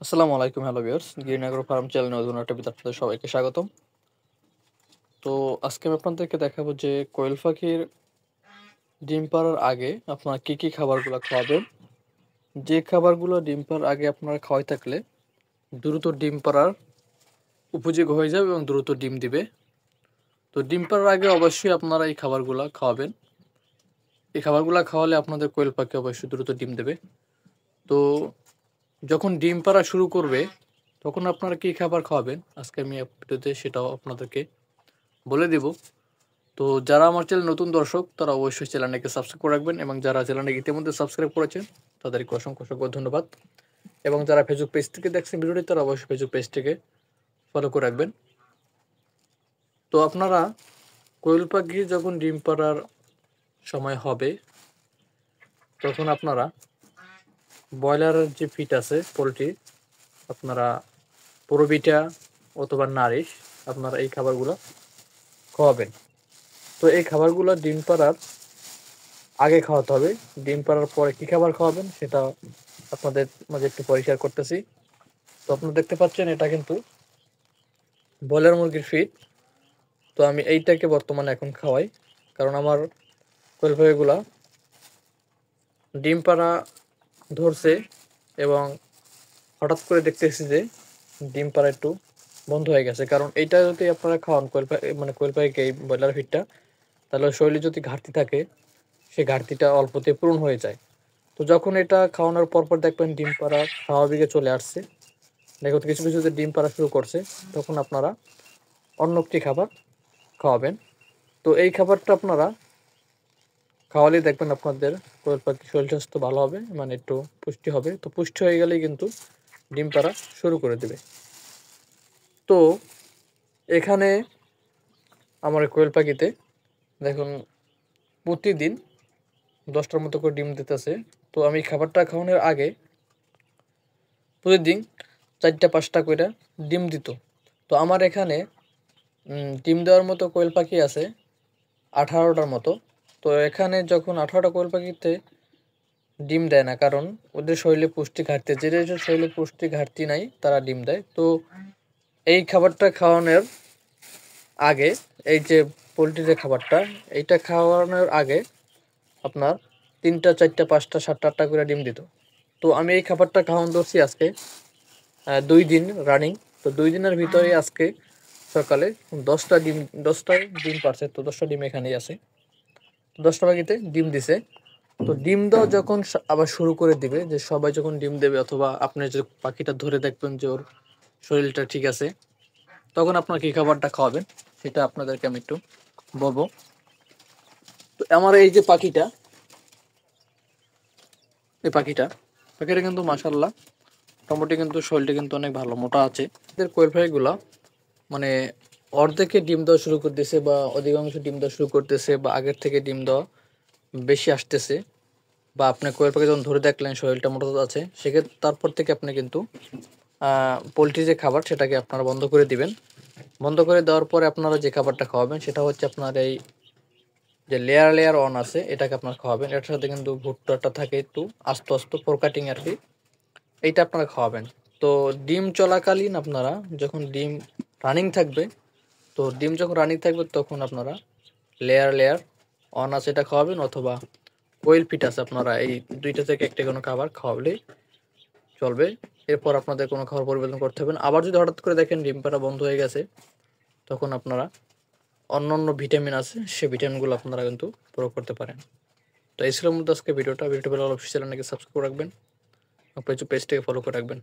আসসালামু আলাইকুম, hello viewers, green agro farm চ্যানেলে নতুন একটা ভিডিওতে আপনাদের সবাইকে স্বাগতম। তো আজকে আমি আপনাদেরকে দেখাবো যে কোয়েল পাখির ডিম পাড়ার আগে আপনারা কি কি খাবারগুলো খাওয়াবেন। যে খাবারগুলো ডিম পাড়ার আগে আপনারা খাওয়াই থাকলে দ্রুত ডিম পাড়ার উপযোগী হয়ে যাবে এবং দ্রুত ডিম দিবে। তো ডিম পাড়ার আগে অবশ্যই আপনারা এই খাবারগুলো খাওয়াবেন। এই খাবারগুলো খাওয়ালে আপনাদের কোয়েল পাখি অবশ্যই দ্রুত ডিম দেবে। তো যখন ডিম পাড়া শুরু করবে তখন আপনারা কি খাবার খাওয়াবেন আজকে আমি ভিডিওতে সেটাও আপনাদেরকে বলে দিব। তো যারা আমার চ্যানেল নতুন দর্শক তারা অবশ্যই চ্যানেলটাকে সাবস্ক্রাইব করে রাখবেন, এবং যারা চ্যানেলটাকে ইতিমধ্যে সাবস্ক্রাইব করেছেন তাদেরকে অসংখ্য অসংখ্য ধন্যবাদ। এবং যারা ফেসবুক পেজ থেকে দেখছেন ভিডিওটি তারা অবশ্যই ফেসবুক পেজটিকে ফলো করে রাখবেন। তো আপনারা কোয়েল পাখি যখন ডিম পাড়ার সময় হবে তখন আপনারা ব্রয়লারের যে ফিট আছে পোলট্রি, আপনারা প্রোবিটা অথবা নারিশ আপনারা এই খাবারগুলো খাওয়াবেন। তো এই খাবারগুলো ডিম পাড়ার আগে খাওয়াতে হবে। ডিম পাড়ার পরে কী খাবার খাওয়াবেন সেটা আপনাদের মাঝে একটু পরিষ্কার করতেছি। তো আপনারা দেখতে পাচ্ছেন এটা কিন্তু ব্রয়লার মুরগির ফিড। তো আমি এইটাকে বর্তমানে এখন খাওয়াই, কারণ আমার কোয়েল পাখিগুলা ডিম পাড়া ধরছে এবং হঠাৎ করে দেখতেছি যে ডিম পাড়া একটু বন্ধ হয়ে গেছে। কারণ এইটা যদি আপনারা খাওয়ান কোয়েল পাখিকে এই ব্রয়লার ফিডটা, তাহলে শরীরে যদি ঘাটতি থাকে সেই ঘাটতিটা অল্পতে পূরণ হয়ে যায়। তো যখন এটা খাওয়ানোর পরপর দেখবেন ডিম পাড়া স্বাভাবিকে চলে আসছে, দেখো কিছু কিছু যে ডিম পাড়া শুরু করছে, তখন আপনারা অন্য একটি খাবার খাওয়াবেন। তো এই খাবারটা আপনারা খাওয়ালেই দেখবেন আপনাদের কোয়েল পাখির শরীর স্বাস্থ্য ভালো হবে, মানে একটু পুষ্টি হবে। তো পুষ্টি হয়ে গেলেই কিন্তু ডিম পাড়া শুরু করে দেবে। তো এখানে আমার কোয়েল পাখিতে দেখুন প্রতিদিন 10টার মতো করে ডিম দিতেছে। তো আমি খাবারটা খাওয়ানোর আগে প্রতিদিন 4টা 5টা করে ডিম দিত। তো আমার এখানে ডিম দেওয়ার মতো কোয়েল পাখি আছে 18টার মতো। তো এখানে যখন 18টা কোয়েল পাখিতে ডিম দেয় না, কারণ ওদের শরীরে পুষ্টি ঘাটতি, যেদের শরীরে পুষ্টি ঘাটতি নাই তারা ডিম দেয়। তো এই খাবারটা খাওয়ানোর আগে, এই যে পোলট্রির যে খাবারটা, এইটা খাওয়ানোর আগে আপনার 3টা 4টা 5টা 7টা 8টা করে ডিম দিত। তো আমি এই খাবারটা খাওয়ানো ধরছি আজকে 2 দিন রানিং। তো 2 দিনের ভিতরে আজকে সকালে 10টা ডিম পারছে। তো 10টা ডিম এখানেই আছে। তো 10টা পাখিতে ডিম দিছে। তো ডিম দেওয়া যখন আবার শুরু করে দিবে, যে সবাই যখন ডিম দেবে অথবা আপনি যে পাখিটা ধরে দেখবেন যে ওর শরীরটা ঠিক আছে, তখন আপনার কী খাবারটা খাওয়াবেন সেটা আপনাদেরকে আমি একটু বলবো। তো আমার এই যে পাখিটা, এই পাখিটা কিন্তু মাশাআল্লাহ মোটামুটি কিন্তু শরীরটা কিন্তু অনেক ভালো মোটা আছে। এদের কোয়েল পাখিগুলা মানে অর্ধেকে ডিম দেওয়া শুরু করতেছে, বা অধিকাংশ ডিম দেওয়া শুরু করতেছে, বা আগের থেকে ডিম দেওয়া বেশি আসতেছে, বা আপনি কোয়েল পাখি যখন ধরে দেখলেন শরীরটা মোটা আছে, সেক্ষেত্রে তারপর থেকে আপনি কিন্তু পোলট্রি যে খাবার সেটাকে আপনারা বন্ধ করে দিবেন। বন্ধ করে দেওয়ার পরে আপনারা যে খাবারটা খাওয়াবেন সেটা হচ্ছে আপনার এই যে লেয়ার লেয়ার অন আছে, এটাকে আপনার খাওয়াবেন। এটার সাথে কিন্তু ভুট্টাটা থাকে একটু আস্তে আস্তে প্রোকাটিং আর কি, এইটা আপনারা খাওয়াবেন। তো ডিম চলাকালীন আপনারা যখন ডিম রানিং থাকবে, তো ডিম যখন রানিং থাকবে তখন আপনারা লেয়ার লেয়ার অন আছে এটা খাওয়াবেন, অথবা কোয়েল ফিট আছে, আপনারা এই 2টা থেকে একটা কোনো খাবার খাওয়ালেই চলবে। এরপর আপনাদের কোনো খাবার পরিবর্তন করতে হবে না। আবার যদি হঠাৎ করে দেখেন ডিম পাড়া বন্ধ হয়ে গেছে, তখন আপনারা অন্য অন্য ভিটামিন আছে, সেই ভিটামিনগুলো আপনারা কিন্তু প্রয়োগ করতে পারেন। তো এই ছিল মধ্যে আজকে ভিডিওটা ভালো অবশ্যই চ্যানেলটাকে সাবস্ক্রাইব করে রাখবেন, পেজটাকে ফলো করে রাখবেন।